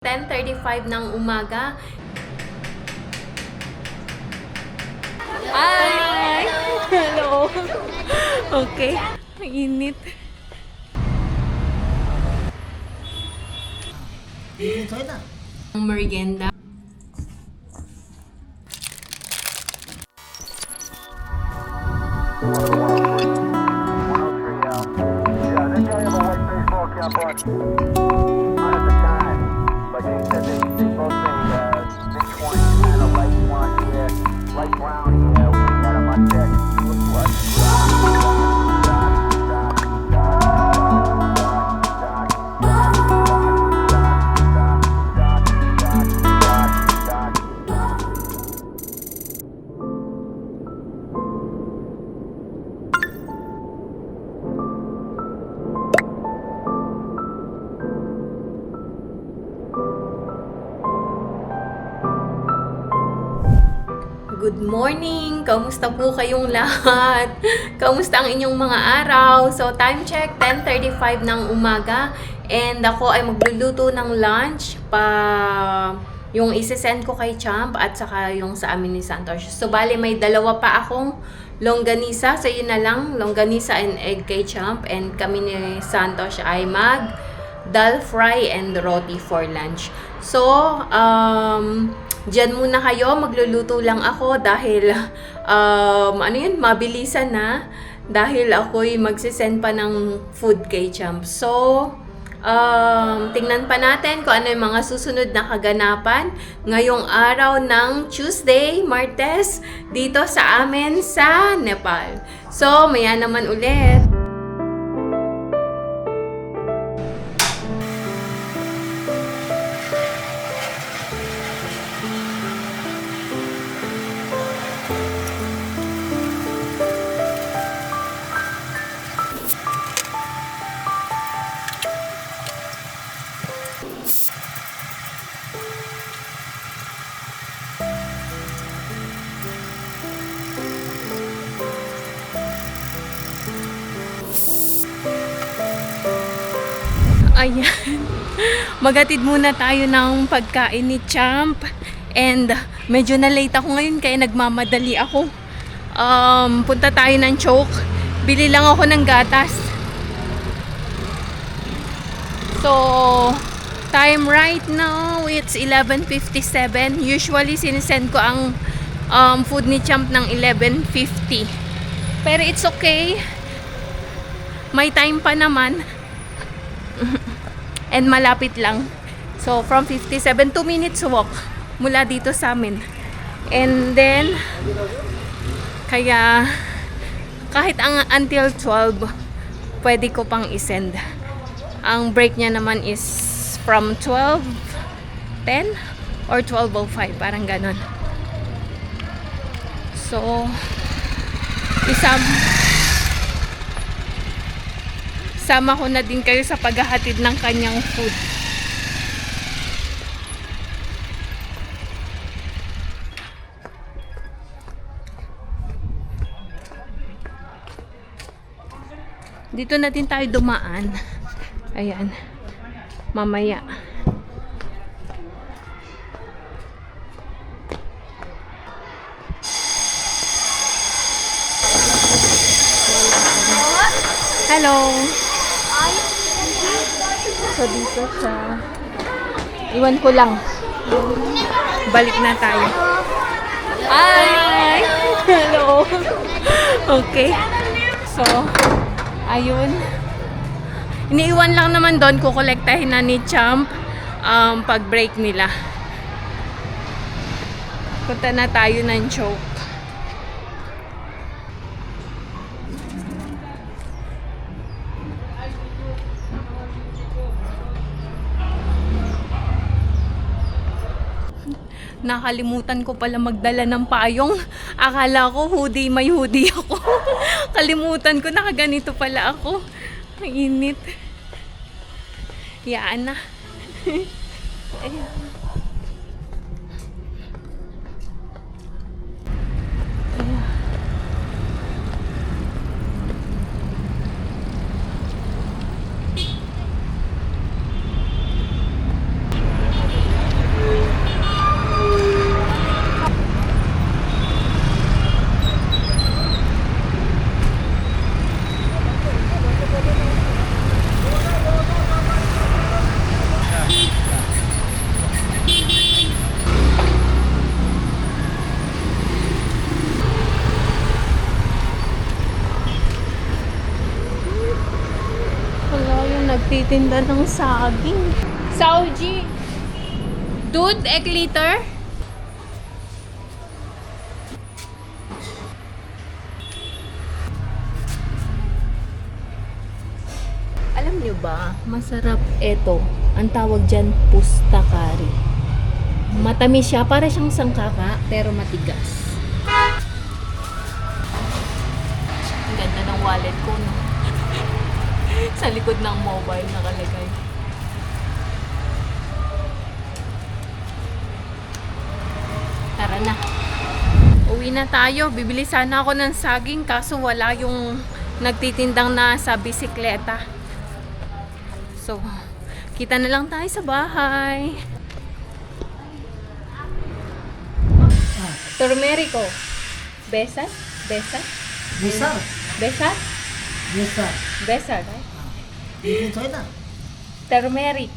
10:35 ng umaga. Hi! Hello! Okay. Mainit. Ang merienda. Good morning! Kamusta po kayong lahat? Kamusta ang inyong mga araw? So, time check, 10:35 ng umaga. And ako ay magluluto ng lunch yung isi-send ko kay Champ at saka yung sa amin ni Santosh. So, bali may dalawa pa akong longganisa. So, yun na lang, longganisa and egg kay Champ. And kami ni Santosh ay dal fry and roti for lunch. So, diyan muna kayo, magluluto lang ako dahil mabilisan na dahil ako'y magsisend pa ng food kay Champ. So, tingnan pa natin kung ano yung mga susunod na kaganapan ngayong araw ng Tuesday, Martes, dito sa amin sa Nepal. So, maya naman ulit. Ayan. Magatid muna tayo ng pagkain ni Champ. And medyo na late ako ngayon kaya nagmamadali ako. Punta tayo ng Choke. Bili lang ako ng gatas. So, time right now, it's 11:57. Usually, sinisend ko ang food ni Champ ng 11:50. Pero it's okay. May time pa naman. And malapit lang. So, from 57, 2 minutes walk mula dito sa amin. And then, kaya, kahit until 12, pwede ko pang isend. Ang break niya naman is from 12:10 or 12:05, parang ganon. So, sama ko na din kayo sa paghahatid ng kanyang food. Dito na din tayo dumaan. Ayan. Mamaya. Hello. So, dito siya. Iwan ko lang. Balik na tayo. Hi! Hello! Okay. So, ayun. Iniiwan lang naman doon. Kukolektahin na ni Champ pag break nila. Punta na tayo ng Choke. Nakalimutan ko pala magdala ng payong. Akala ko may hoodie ako. Kalimutan ko, nakaganito pala ako. Ang init. Yaan na. Ayan. nagtitinda ng saging. Sauji! Dude, egg liter? Alam nyo ba, masarap eto. Ang tawag dyan, pustakari. Matamis siya, para siyang sangkaka, pero matigas. Ang ganda ng wallet ko, no? Sa likod ng mobile nakalagay. Tara na. Uwi na tayo. Bibili sana ako ng saging, kaso wala yung nagtitindang na sa bisikleta. So, kita na lang tayo sa bahay. Turmerico. Besat? Besat? Besar. Besat? Besar. Besat, eh? Dito tayo na. Turmeric.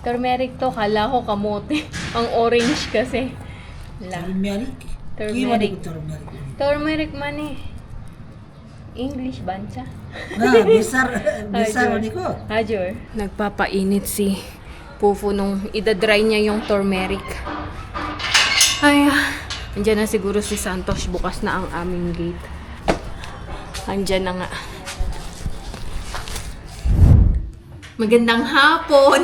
Turmeric to, kala ko kamote. Ang orange kasi. Turmeric. Turmeric. Turmeric. Turmeric man eh. English bansa. Na, besar. Besar ni ko. Hajor. Nagpapainit si Pufu nung idadry niya yung turmeric. Ay, andyan na siguro si Santos. Bukas na ang aming gate. Andyan na nga. Magandang hapon!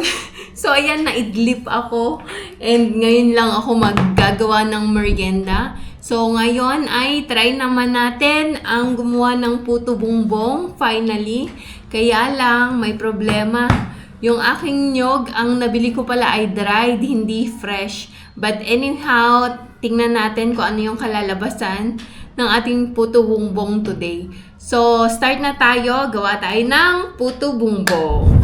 So, ayan, naidlip ako. And ngayon lang ako maggagawa ng merienda. So, ngayon ay try naman natin ang gumawa ng puto bumbong, finally. Kaya lang, may problema. Yung aking nyog, ang nabili ko pala ay dried, hindi fresh. But anyhow, tingnan natin kung ano yung kalalabasan ng ating puto bumbong today. So, start na tayo. Gawa tayo ng puto bumbong.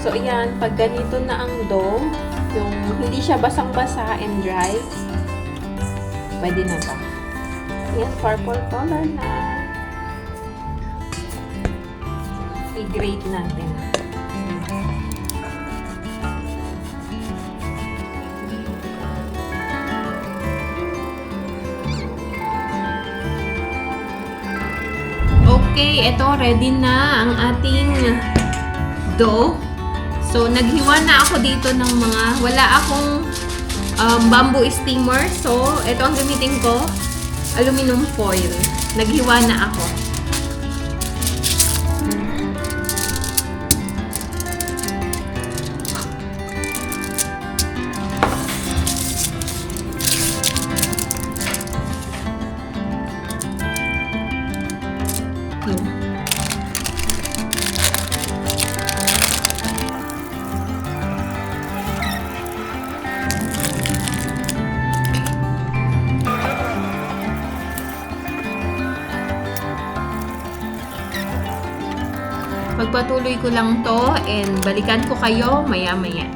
So, ayan, pag ganito na ang dough, yung hindi siya basang-basa and dry, pwede na ba? Ayan, purple color na. I-grate natin. Okay, ito, ready na ang ating dough. So, naghiwa na ako dito ng mga, wala akong bamboo steamer. So, ito ang gamitin ko, aluminum foil. Naghiwa na ako. Pagpatuloy ko lang to and balikan ko kayo maya-maya.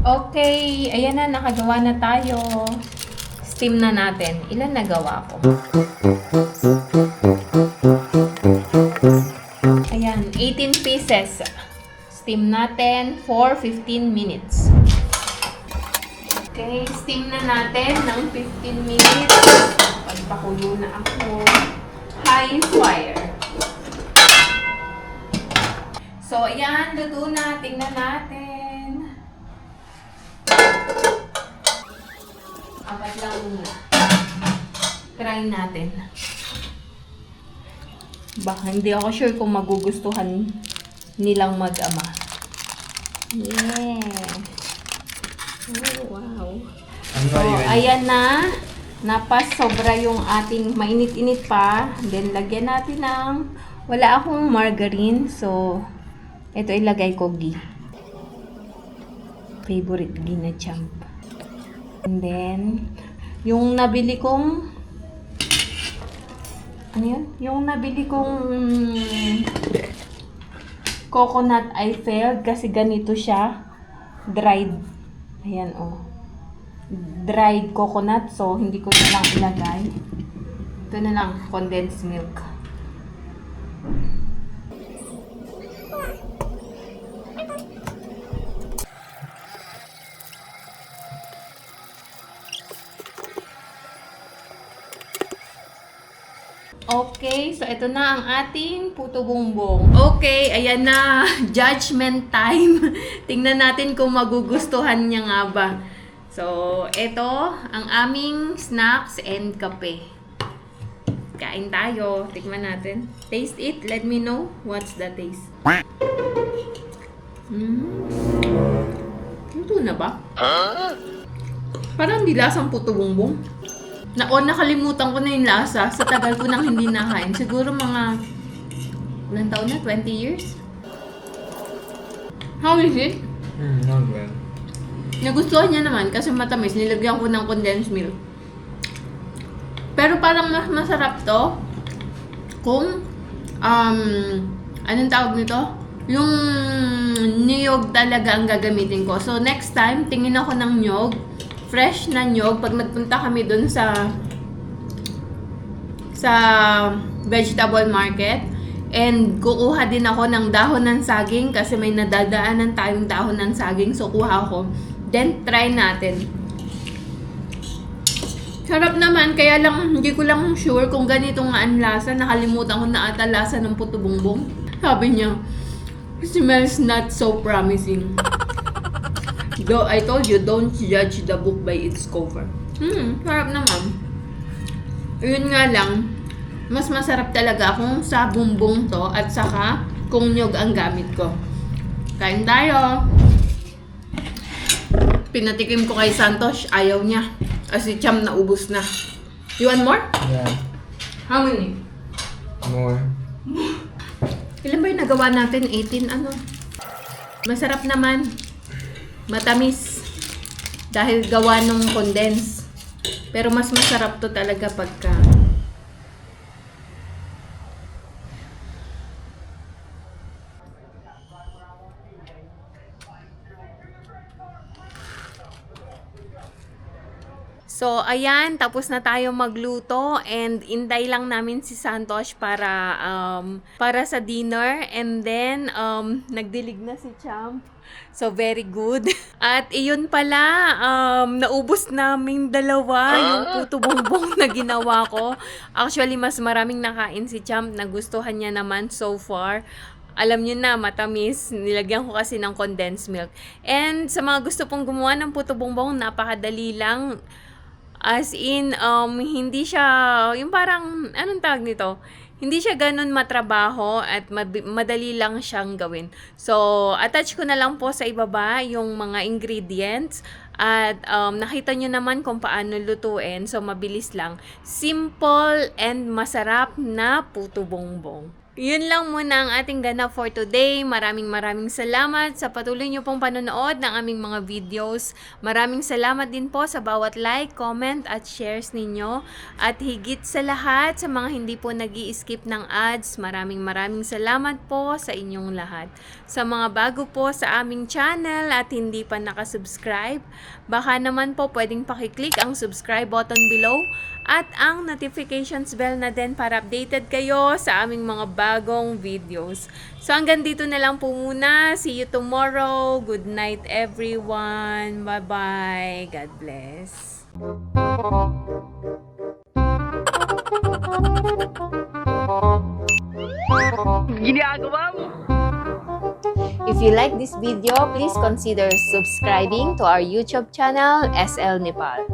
Okay, ayan na, nakagawa na tayo. Steam na natin. Ilan nagawa ko? Ayan, 18 pieces. Steam natin for 15 minutes. Okay, steam na natin ng 15 minutes. Pagpakulo na ako. High fire. So, ayan, luto na. Tingnan natin. Apat lang muna. Try natin. Baka hindi ako sure kung magugustuhan nilang mag-ama. Yeah. Oh, wow. So, ayan na. Napasobra yung ating mainit-init pa. Then, lagyan natin ng... Wala akong margarine. So, ito ilagay ko ghee. Favorite ghee na champ. And then, yung nabili kong... Ano yun? Yung nabili kong... coconut I failed kasi ganito siya. Dried. Ayan, oh. Dried coconut. So, hindi ko na lang ilagay. Ito na lang, condensed milk. Okay, so ito na ang ating puto bumbong. Okay, ayan na. Judgment time. Tingnan natin kung magugustuhan niya nga ba. So, ito ang aming snacks and kape. Kain tayo. Tikman natin. Taste it. Let me know what's the taste. Luto na ba? Parang hindi lasang puto bumbong. Nakalimutan ko na yung lasa sa tagal ko nang hindi nakain. Siguro mga ilang taon na? 20 years? How is it? Not bad. Nagustuhan niya naman kasi matamis. Nilagyan ko ng condensed milk. Pero parang mas masarap to kung anong tawag nito? Yung niyog talaga ang gagamitin ko. So next time, tingin ako ng niyog. Fresh na nyog pag nagpunta kami dun sa vegetable market, and kukuha din ako ng dahon ng saging kasi may nadadaanan tayong dahon ng saging, so kuha ako, then try natin. Sarap naman, kaya lang hindi ko lang sure kung ganito nga ang lasa. Nakalimutan ko na ata lasa ng puto bumbong. Sabi niya, smells not so promising. Though I told you, don't judge the book by its cover. Sarap naman. Yun nga lang, mas masarap talaga kung sa bumbong to at saka kung nyog ang gamit ko. Kain tayo! Pinatikim ko kay Santos, ayaw niya. Si Cham naubos na. You want more? Yeah. How many? More. Ilan ba yung nagawa natin? 18 ano? Masarap naman. Matamis. Dahil gawa nung condense. Pero mas masarap to talaga pagka So, ayan, tapos na tayo magluto and intay lang namin si Santos para sa dinner, and then nagdilig na si Champ. So, very good. At iyon pala, naubos namin dalawa yung puto bongbong na ginawa ko. Actually, mas maraming nakain si Champ, nagustuhan niya naman so far. Alam niyo na, matamis. Nilagyan ko kasi ng condensed milk. And sa mga gusto pong gumawa ng puto bongbong, napakadali lang. As in, hindi siya, yung parang, anong tawag nito? Hindi siya ganun matrabaho at madali lang siyang gawin. So, attach ko na lang po sa ibaba yung mga ingredients. At nakita nyo naman kung paano lutuin. So, mabilis lang. Simple and masarap na puto bongbong. Yun lang muna ang ating ganap for today. Maraming salamat sa patuloy nyo pong panonood ng aming mga videos. Maraming salamat din po sa bawat like, comment at shares ninyo. At higit sa lahat, sa mga hindi po nag-i-skip ng ads, maraming salamat po sa inyong lahat. Sa mga bago po sa aming channel at hindi pa nakasubscribe, baka naman po pwedeng pakiclick ang subscribe button below at ang notifications bell na din para updated kayo sa aming mga bagong videos. So hanggang dito na lang po muna. See you tomorrow. Good night everyone. Bye-bye. God bless. Ginagawa mo. If you like this video, please consider subscribing to our YouTube channel, SL Nepal.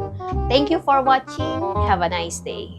Thank you for watching. Have a nice day.